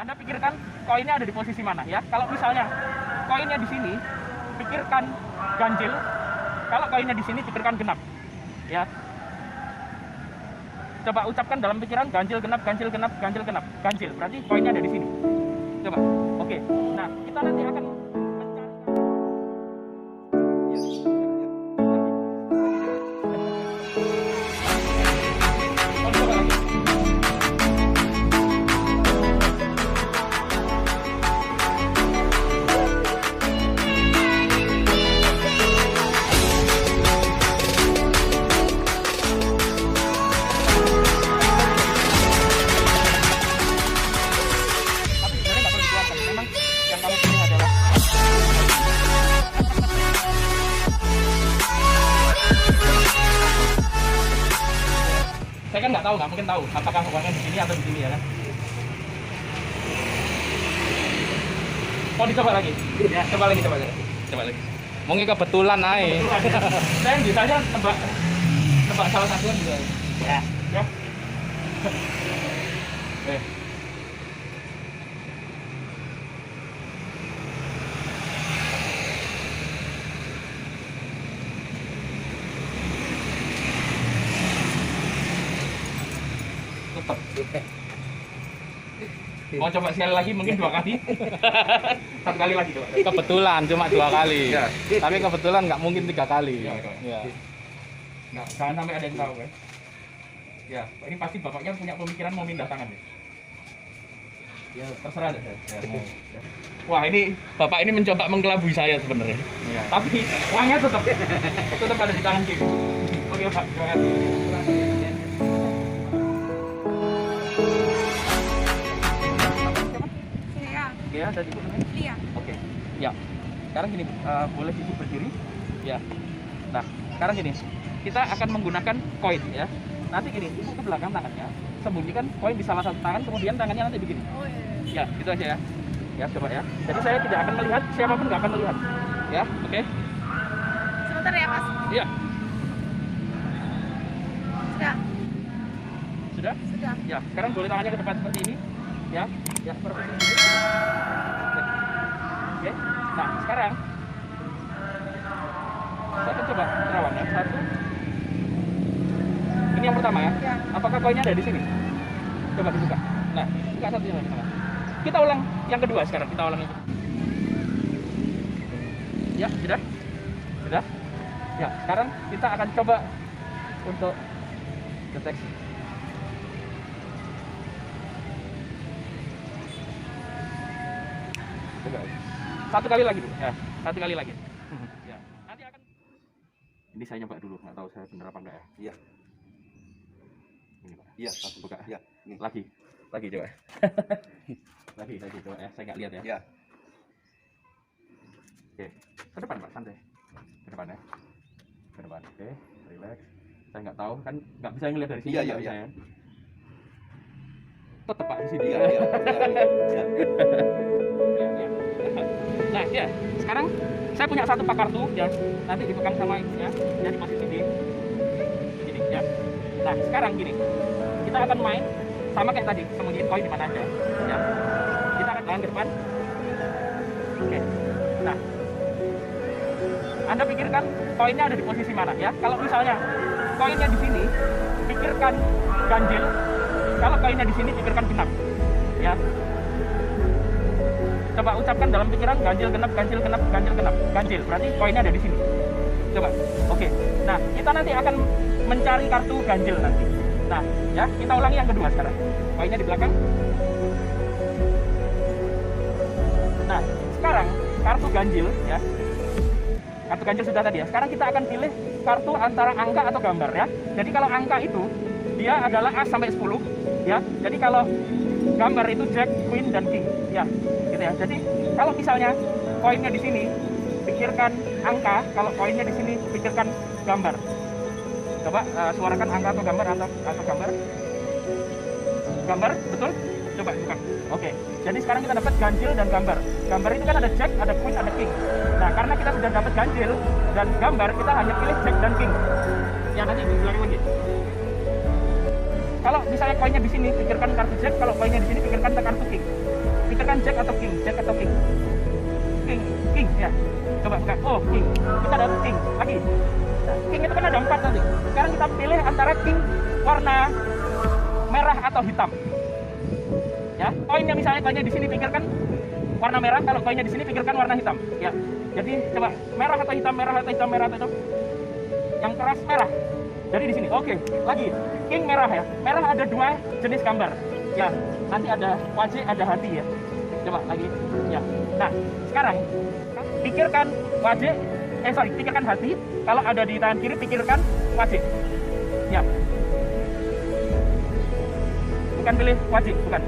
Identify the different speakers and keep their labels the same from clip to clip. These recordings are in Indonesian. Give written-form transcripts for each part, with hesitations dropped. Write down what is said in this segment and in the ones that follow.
Speaker 1: Anda pikirkan koinnya ada di posisi mana ya. Kalau misalnya koinnya di sini, pikirkan ganjil. Kalau koinnya di sini, pikirkan genap. Ya. Coba ucapkan dalam pikiran ganjil genap, ganjil genap, ganjil genap. Ganjil berarti koinnya ada di sini. Coba. Oke. Nah, kita nanti akan mencari. Coba lagi. Saya kan nggak mungkin tahu apakah uangnya di sini atau di sini ya kan. Oh, dicoba lagi. Ya, coba lagi.
Speaker 2: Mungkin kebetulan aja.
Speaker 1: Saya bisa aja tebak salah satuan juga. Ya. Tetap. Mau coba sekali lagi, mungkin 2 kali. 1 kali lagi coba.
Speaker 2: Kebetulan cuma 2 kali.
Speaker 1: Ya.
Speaker 2: Tapi kebetulan nggak mungkin 3 kali.
Speaker 1: Ya. Nah, jangan sampai ada yang tahu kan. Ya, ini pasti bapaknya punya pemikiran mau pindah tangan ya. Ya, terserah deh. Ya. Wah, ini bapak ini mencoba mengkelabui saya sebenarnya.
Speaker 2: Ya.
Speaker 1: Tapi uangnya tetap ada di tangan kiri. Oke, Pak. Terima kasih. Ya, ada di sini.
Speaker 3: Iya.
Speaker 1: Oke. Ya. Sekarang gini, boleh ibu berdiri. Ya. Nah, sekarang gini, kita akan menggunakan koin ya. Nanti gini, ibu ke belakang tangannya, sembunyikan koin di salah satu tangan, kemudian tangannya nanti begini.
Speaker 3: Oh iya.
Speaker 1: Ya, gitu aja ya. Ya, coba ya. Jadi saya tidak akan melihat, siapapun nggak akan melihat. Ya, oke.
Speaker 3: Sebentar ya, Mas.
Speaker 1: Iya.
Speaker 3: Sudah.
Speaker 1: Sudah?
Speaker 3: Sudah.
Speaker 1: Ya, sekarang boleh tangannya ke depan seperti ini. Ya, seperti ini. Oke. Nah, sekarang saya akan coba terawannya. 1. Ini yang pertama ya.
Speaker 3: Ya.
Speaker 1: Apakah koinnya ada di sini? Coba dibuka. Nah, buka satunya lagi. Kita ulang yang kedua sekarang. Kita ulang itu. Ya, sudah? Sudah? Ya, sekarang kita akan coba untuk deteksi. Coba. 1 kali lagi dulu. Ya, 1 kali lagi. Ya. Nanti akan. Ini saya nyoba dulu, nggak tahu saya bener apa enggak ya.
Speaker 4: Iya.
Speaker 1: Ini Pak.
Speaker 4: Iya,
Speaker 1: Buka.
Speaker 4: iya. Ini.
Speaker 1: Lagi coba. lagi coba ya. Saya nggak lihat ya.
Speaker 4: Iya.
Speaker 1: Oke. Ke depan Pak, santai. Ke depan ya. Ke depan. Oke, relax. Saya nggak tahu kan nggak bisa ngelihat dari sini.
Speaker 4: Iya,
Speaker 1: nggak
Speaker 4: iya,
Speaker 1: bisa ya. Tetap Pak di sini.
Speaker 4: Iya.
Speaker 1: Ya. Nah, ya. Sekarang saya punya 1 pak kartu ya. Nanti dipegang sama ibunya. Jadi posisi di sini ya. Nah, sekarang gini. Kita akan main sama kayak tadi, sembunyiin koin di mana aja. Ya. Kita akan tangan ke depan. Oke. Nah, Anda pikirkan koinnya ada di posisi mana ya. Kalau misalnya koinnya di sini, pikirkan ganjil. Kalau koinnya di sini, pikirkan genap. Ya. Coba ucapkan dalam pikiran ganjil genap, ganjil genap, ganjil genap. Ganjil berarti koinnya ada di sini. Coba. Oke. Nah, kita nanti akan mencari kartu ganjil nanti. Nah, ya, kita ulangi yang kedua sekarang. Koinnya di belakang. Nah, sekarang kartu ganjil ya. Kartu ganjil sudah tadi ya. Sekarang kita akan pilih kartu antara angka atau gambar ya. Jadi kalau angka itu dia adalah A sampai 10 ya. Jadi kalau gambar itu Jack, Queen dan King ya. Gitu ya. Jadi kalau misalnya koinnya di sini pikirkan angka, kalau koinnya di sini pikirkan gambar. Coba suarakan angka atau gambar atau gambar. Gambar, betul? Coba buka. Oke. Jadi sekarang kita dapat ganjil dan gambar. Gambar itu kan ada Jack, ada Queen, ada King. Nah, karena kita sudah dapat ganjil dan gambar, kita hanya pilih Jack dan King. Ya, nanti diulangi lagi. Kalau misalnya koinnya di sini, pikirkan kartu Jack. Kalau koinnya di sini, pikirkan kartu King. pikirkan jack atau king, king ya. Coba buka. Oh, king. Kita dapat king lagi. Nah, king itu kan ada 4 nanti. Sekarang kita pilih antara king warna merah atau hitam. Ya, koinnya misalnya koinnya di sini pikirkan warna merah, kalau koinnya di sini pikirkan warna hitam. Ya. Jadi coba merah atau hitam, merah atau hitam, merah atau hitam. Yang keras merah. Jadi di sini. Oke, lagi. King merah ya. Merah ada 2 jenis gambar. Ya, nanti ada wajik, ada hati ya. Coba lagi. Ya. Nah, sekarang pikirkan wajik, pikirkan hati. Kalau ada di tangan kiri pikirkan wajik. Ya. Bukan pilih wajik, bukan.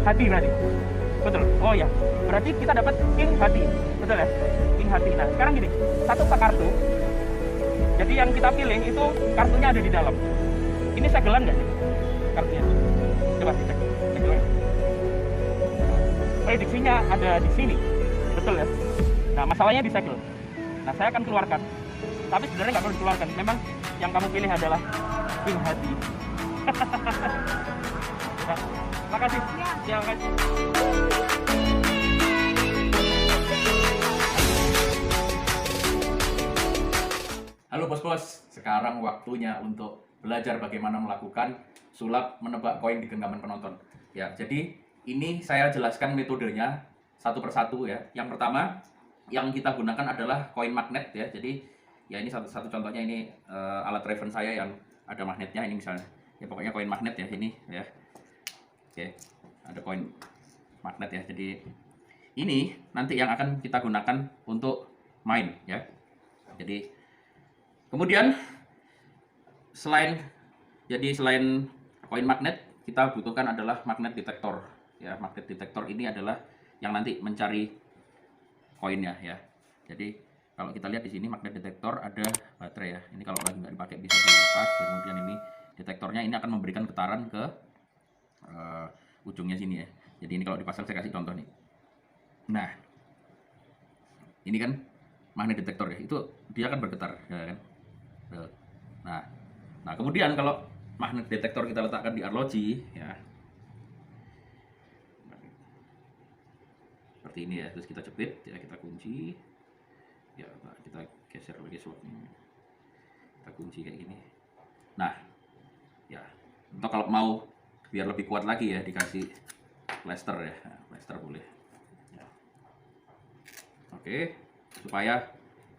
Speaker 1: Hati berarti. Betul. Oh ya. Berarti kita dapat king hati. Betul ya? King hati. Nah, sekarang gini. Satu pak kartu. Jadi yang kita pilih itu kartunya ada di dalam. Ini segelan nggak sih kartunya? Coba dicek. Segelan. Prediksinya ada di sini. Betul ya? Nah, masalahnya di segel. Nah, saya akan keluarkan. Tapi sebenarnya nggak perlu dikeluarkan. Memang yang kamu pilih adalah king hati. Nah, makasih. Ya, makasih.
Speaker 4: Halo bos-bos, sekarang waktunya untuk belajar bagaimana melakukan sulap menebak koin di genggaman penonton. Ya, jadi ini saya jelaskan metodenya satu persatu ya. Yang pertama yang kita gunakan adalah koin magnet ya. Jadi ya ini satu contohnya, ini alat reference saya yang ada magnetnya ini misalnya. Ya pokoknya koin magnet ya ini ya. Oke, ada koin magnet ya. Jadi ini nanti yang akan kita gunakan untuk main ya. Jadi kemudian selain koin magnet, kita butuhkan adalah magnet detektor. Ya, magnet detektor ini adalah yang nanti mencari koinnya ya. Jadi kalau kita lihat di sini magnet detektor ada baterai ya. Ini kalau lagi nggak dipakai bisa dilepas. Kemudian ini detektornya ini akan memberikan getaran ke ujungnya sini ya. Jadi ini kalau dipasang saya kasih contoh nih. Nah, ini kan magnet detektor ya. Itu dia akan bergetar ya kan. Nah, kemudian kalau magnet detektor kita letakkan di arloji ya, seperti ini ya, terus kita jepit ya, kita kunci ya, kita geser lagi slotnya, kita kunci kayak gini. Nah ya, untuk kalau mau biar lebih kuat lagi ya, dikasih plester ya, plester boleh ya. Oke, supaya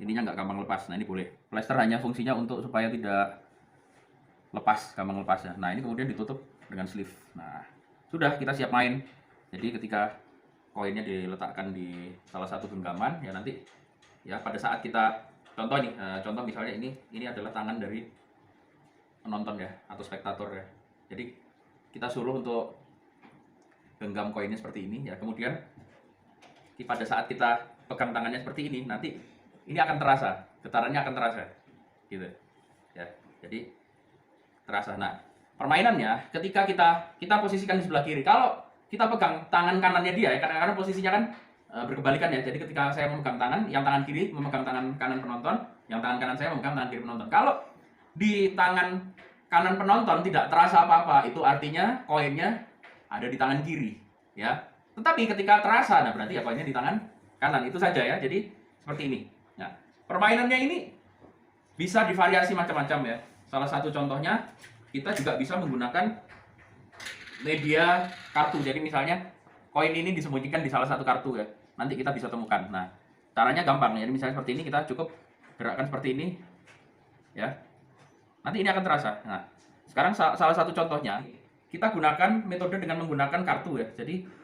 Speaker 4: ininya nggak gampang lepas. Nah ini boleh. Plester hanya fungsinya untuk supaya tidak lepas, gampang lepasnya. Nah ini kemudian ditutup dengan sleeve. Nah sudah, kita siap main. Jadi ketika koinnya diletakkan di salah satu genggaman ya, nanti ya pada saat kita contoh nih, contoh misalnya ini adalah tangan dari penonton ya atau spektator ya. Jadi kita suruh untuk genggam koinnya seperti ini ya. Kemudian pada saat kita pegang tangannya seperti ini, nanti ini akan terasa, getarannya akan terasa, gitu, ya. Jadi terasa. Nah, permainannya ketika kita posisikan di sebelah kiri. Kalau kita pegang tangan kanannya dia, ya, karena posisinya kan berkebalikan ya. Jadi ketika saya memegang tangan, yang tangan kiri memegang tangan kanan penonton, yang tangan kanan saya memegang tangan kiri penonton. Kalau di tangan kanan penonton tidak terasa apa-apa, itu artinya koinnya ada di tangan kiri, ya. Tetapi ketika terasa, nah berarti ya koinnya di tangan kanan. Itu saja ya. Jadi seperti ini. Nah, permainannya ini bisa divariasi macam-macam ya. Salah satu contohnya kita juga bisa menggunakan media kartu. Jadi misalnya koin ini disembunyikan di salah satu kartu ya. Nanti kita bisa temukan. Nah, caranya gampang. Jadi misalnya seperti ini, kita cukup gerakkan seperti ini ya. Nanti ini akan terasa. Nah, sekarang salah satu contohnya kita gunakan metode dengan menggunakan kartu ya. Jadi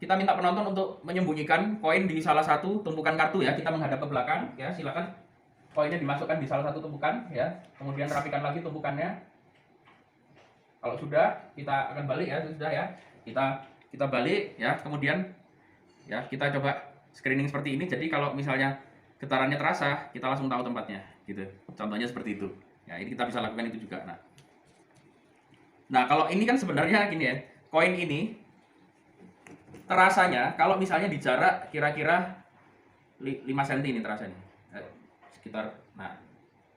Speaker 4: kita minta penonton untuk menyembunyikan koin di salah satu tumpukan kartu ya. Kita menghadap ke belakang ya, silakan koinnya dimasukkan di salah satu tumpukan ya. Kemudian rapikan lagi tumpukannya. Kalau sudah, kita akan balik ya, sudah ya. Kita balik ya. Kemudian ya, kita coba screening seperti ini. Jadi kalau misalnya getarannya terasa, kita langsung tahu tempatnya gitu. Contohnya seperti itu. Ya, ini kita bisa lakukan itu juga. Nah, kalau ini kan sebenarnya gini ya. Koin ini terasanya kalau misalnya di jarak kira-kira 5 cm ini terasanya. Sekitar, nah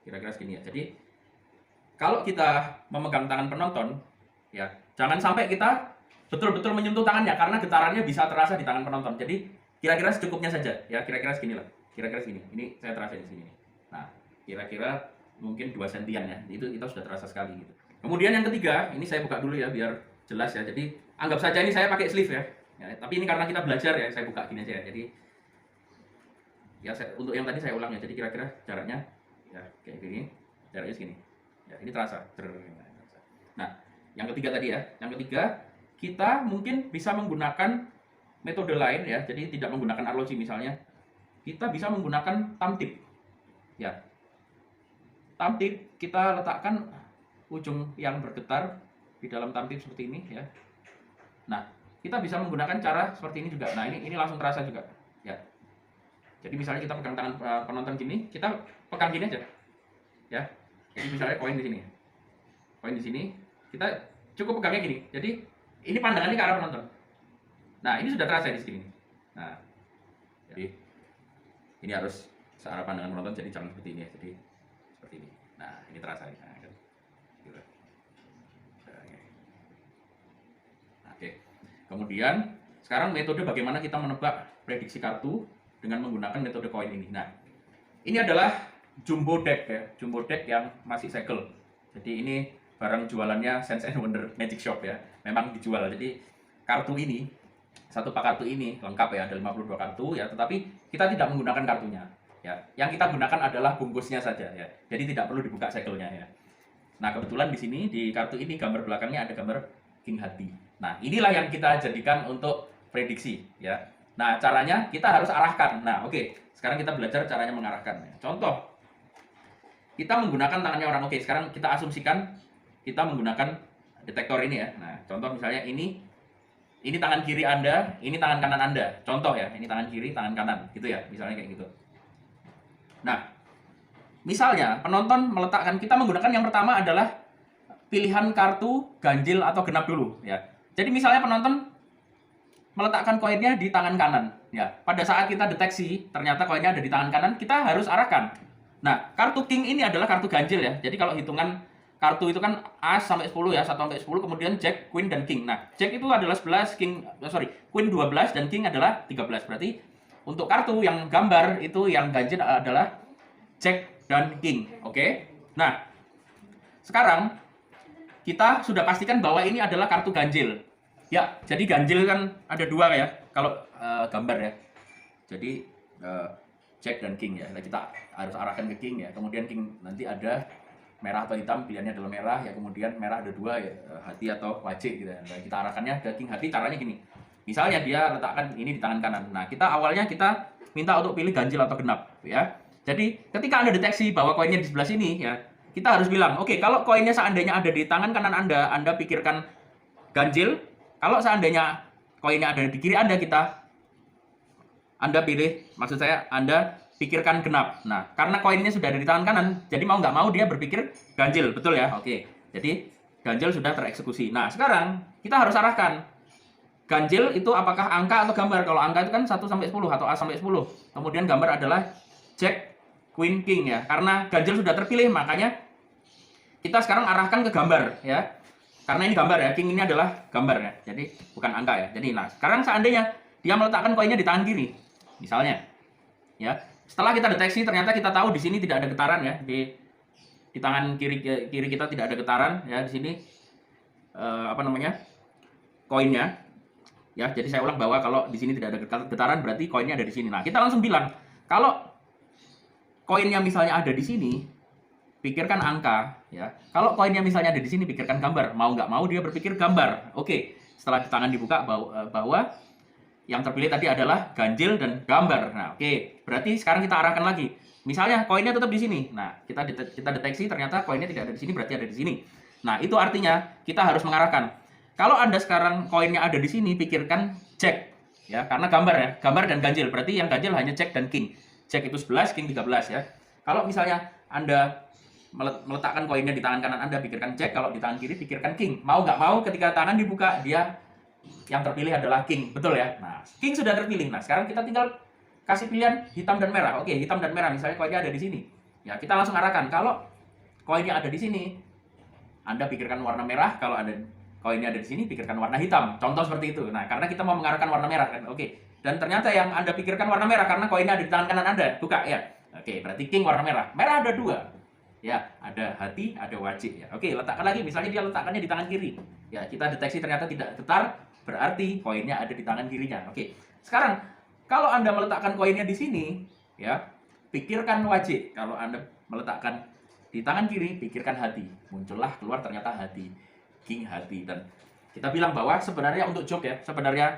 Speaker 4: kira-kira segini ya. Jadi kalau kita memegang tangan penonton ya, jangan sampai kita betul-betul menyentuh tangannya karena getarannya bisa terasa di tangan penonton. Jadi kira-kira secukupnya saja ya, kira-kira segini lah. Kira-kira segini. Ini saya terasa di sini. Nah, kira-kira mungkin 2 sentian ya. Itu sudah terasa sekali gitu. Kemudian yang ketiga, ini saya buka dulu ya biar jelas ya. Jadi anggap saja ini saya pakai sleeve ya. Tapi ini karena kita belajar ya, saya buka gini aja ya. Jadi ya untuk yang tadi saya ulang ya. Jadi kira-kira jaraknya ya kayak gini, jaraknya segini. Ya, ini terasa. Nah, yang ketiga tadi ya. Yang ketiga, kita mungkin bisa menggunakan metode lain ya. Jadi tidak menggunakan arloji misalnya. Kita bisa menggunakan thumb tip. Ya. Thumb tip kita letakkan ujung yang bergetar di dalam thumb tip seperti ini ya. Nah, kita bisa menggunakan cara seperti ini juga. Nah, ini langsung terasa juga ya. Jadi misalnya kita pegang tangan penonton gini, kita pegang gini aja. Ya. Jadi misalnya koin di sini. Koin di sini, kita cukup pegangnya gini. Jadi ini pandangannya ke arah penonton. Nah, ini sudah terasa di sini. Nah, jadi ini harus searah pandangan penonton, jadi jangan seperti ini ya. Jadi seperti ini. Nah, ini terasa. Nah, gitu. Oke. Kemudian sekarang metode bagaimana kita menebak prediksi kartu dengan menggunakan metode koin ini. Nah, ini adalah jumbo deck ya, jumbo deck yang masih segel. Jadi ini barang jualannya Sense and Wonder Magic Shop ya. Memang dijual. Jadi kartu ini, satu pak kartu ini lengkap ya, ada 52 kartu ya, tetapi kita tidak menggunakan kartunya ya. Yang kita gunakan adalah bungkusnya saja ya. Jadi tidak perlu dibuka segelnya ya. Nah, kebetulan di sini di kartu ini gambar belakangnya ada gambar King Hati. Nah, inilah yang kita jadikan untuk prediksi ya. Nah, caranya kita harus arahkan. Nah, oke. Sekarang kita belajar caranya mengarahkan. Contoh, kita menggunakan tangannya orang. Oke, sekarang kita asumsikan kita menggunakan detektor ini ya. Nah, contoh misalnya ini tangan kiri Anda, ini tangan kanan Anda. Contoh ya, ini tangan kiri, tangan kanan, gitu ya. Misalnya kayak gitu. Nah, misalnya penonton meletakkan, kita menggunakan yang pertama adalah pilihan kartu ganjil atau genap dulu ya. Jadi misalnya penonton meletakkan koinnya di tangan kanan ya. Pada saat kita deteksi ternyata koinnya ada di tangan kanan, kita harus arahkan. Nah, kartu king ini adalah kartu ganjil ya. Jadi kalau hitungan kartu itu kan as sampai 10 ya, 1 sampai 10, kemudian jack, queen dan king. Nah, jack itu adalah 11, queen 12 dan king adalah 13. Berarti untuk kartu yang gambar itu yang ganjil adalah jack dan king. Oke. Nah, sekarang kita sudah pastikan bahwa ini adalah kartu ganjil. Ya, jadi ganjil kan ada 2 ya kalau gambar ya. Jadi jack dan king ya. Nah, kita harus arahkan ke king ya. Kemudian king nanti ada merah atau hitam, pilihannya adalah merah ya. Kemudian merah ada 2 ya, hati atau wajik gitu ya. Nah, kita arahkannya ke king hati, caranya gini. Misalnya dia letakkan ini di tangan kanan. Nah, kita minta untuk pilih ganjil atau genap ya. Jadi ketika Anda deteksi bahwa koinnya di sebelah sini ya, kita harus bilang, oke, kalau koinnya seandainya ada di tangan kanan Anda pikirkan ganjil. Kalau seandainya koinnya ada di kiri Anda Anda pikirkan genap. Nah, karena koinnya sudah ada di tangan kanan, jadi mau nggak mau dia berpikir ganjil, betul ya? Oke, jadi ganjil sudah tereksekusi. Nah, sekarang kita harus arahkan. Ganjil itu apakah angka atau gambar? Kalau angka itu kan 1 sampai 10 atau A sampai 10. Kemudian gambar adalah jack, queen, king ya. Karena ganjil sudah terpilih, makanya kita sekarang arahkan ke gambar ya. Karena ini gambar ya, king ini adalah gambar ya. Jadi bukan angka ya. Jadi nah, sekarang seandainya dia meletakkan koinnya di tangan kiri, misalnya ya. Setelah kita deteksi ternyata kita tahu di sini tidak ada getaran ya, di tangan kiri kita tidak ada getaran ya. Di sini koinnya ya. Jadi saya ulang bahwa kalau di sini tidak ada getaran berarti koinnya ada di sini. Nah, kita langsung bilang kalau koinnya misalnya ada di sini, pikirkan angka ya. Kalau koinnya misalnya ada di sini, pikirkan gambar. Mau nggak mau dia berpikir gambar. Oke, setelah tangan dibuka bahwa yang terpilih tadi adalah ganjil dan gambar. Nah, oke. Berarti sekarang kita arahkan lagi. Misalnya koinnya tetap di sini. Nah, kita deteksi ternyata koinnya tidak ada di sini, berarti ada di sini. Nah, itu artinya kita harus mengarahkan. Kalau Anda sekarang koinnya ada di sini, pikirkan jack ya, karena gambar ya, gambar dan ganjil. Berarti yang ganjil hanya jack dan king. Jack itu 11, king 13 ya. Kalau misalnya Anda meletakkan koinnya di tangan kanan Anda, pikirkan jack. Kalau di tangan kiri, pikirkan king. Mau nggak mau ketika tangan dibuka, dia yang terpilih adalah king, betul ya? Nah, king sudah terpilih. Nah, sekarang kita tinggal kasih pilihan hitam dan merah. Oke, hitam dan merah. Misalnya koinnya ada di sini. Ya, kita langsung arahkan. Kalau koinnya ada di sini, Anda pikirkan warna merah. Kalau ada koinnya ada di sini, pikirkan warna hitam. Contoh seperti itu. Nah, karena kita mau mengarahkan warna merah kan. Oke. Dan ternyata yang Anda pikirkan warna merah karena koinnya ada di tangan kanan Anda. Buka ya. Oke, berarti king warna merah. Merah ada dua. Ya, ada hati, ada wajib ya. Oke, letakkan lagi. Misalnya dia letakkannya di tangan kiri. Ya, kita deteksi ternyata tidak getar, berarti koinnya ada di tangan kirinya. Oke. Sekarang, kalau Anda meletakkan koinnya di sini, ya, pikirkan wajib. Kalau Anda meletakkan di tangan kiri, pikirkan hati. Muncullah keluar ternyata hati. King hati. Dan kita bilang bahwa sebenarnya untuk joke ya, sebenarnya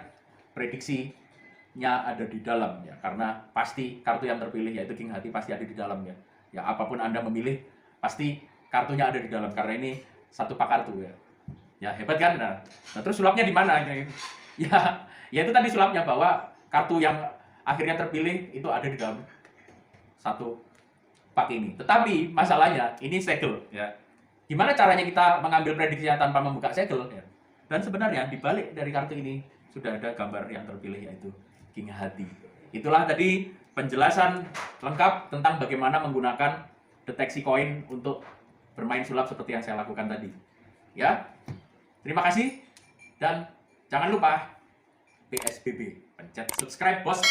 Speaker 4: prediksinya ada di dalam ya, karena pasti kartu yang terpilih yaitu king hati pasti ada di dalam ya. Ya apapun Anda memilih pasti kartunya ada di dalam karena ini satu pak kartu ya. Ya hebat kan? Nah terus sulapnya di mana? Ya itu tadi sulapnya bahwa kartu yang akhirnya terpilih itu ada di dalam satu pak ini. Tetapi masalahnya ini segel ya. Gimana caranya kita mengambil prediksinya tanpa membuka segel? Ya. Dan sebenarnya di balik dari kartu ini sudah ada gambar yang terpilih yaitu king hati. Itulah tadi penjelasan lengkap tentang bagaimana menggunakan deteksi koin untuk bermain sulap seperti yang saya lakukan tadi. Ya, terima kasih dan jangan lupa PSBB pencet subscribe bos.